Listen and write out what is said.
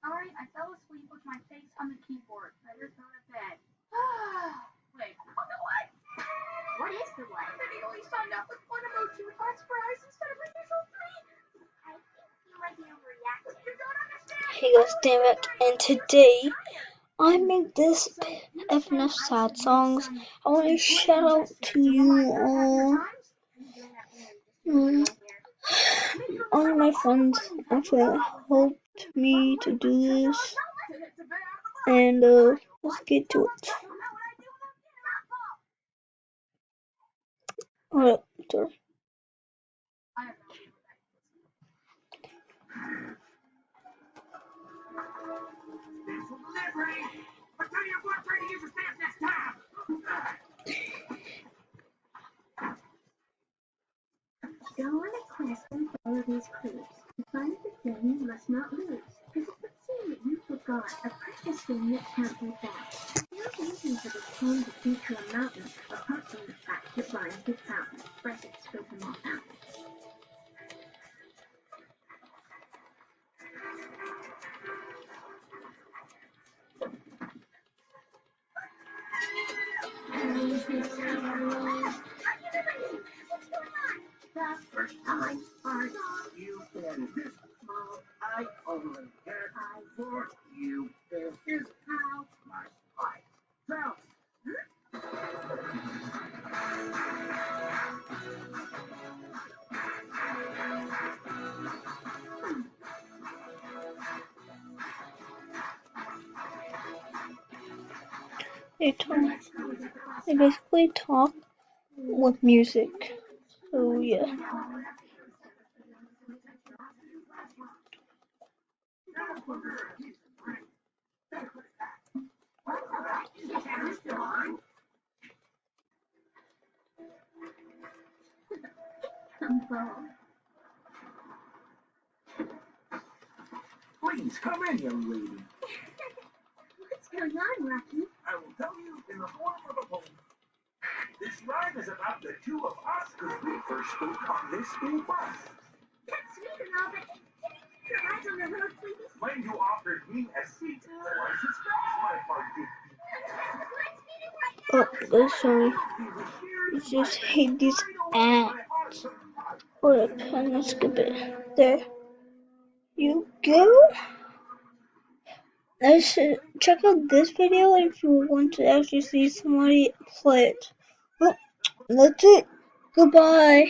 Sorry, I fell asleep with my face on the keyboard. Better go to bed. Wait, what? What is the what? That he only signed up with one emoji with lots for eyes instead of initial three. I think you might be overreacting. You don't understand. Hey guys, damn it! And today I made this FNF sad songs. I want to shout out to you all. All of my friends actually helped me to do this, and let's get to it. Alright, sorry. Go on a quest and follow these clues. To find the thing you must not lose. Because it would seem that you forgot a precious thing that can't be found. There's no reason for this poem to feature a mountain, apart from the fact that rhymes with fountains. Brackets fill them all out. The first time you've been this small, I only care for you. This is how my life sounds. They basically talk with music. So yeah. Please come in, young lady. What's going on, Rocky? I will tell you in the form of a poem. This rhyme is about the two of us because we first spoke on this school bus. That's sweet and all, but your eyes on the road, please. When you offered me a seat, I suspect my heart did. Oh, sorry. I just hate these ads. Alright, I'm gonna skip it. There you go. I should check out this video if you want to actually see somebody play it. Well, that's it. Goodbye.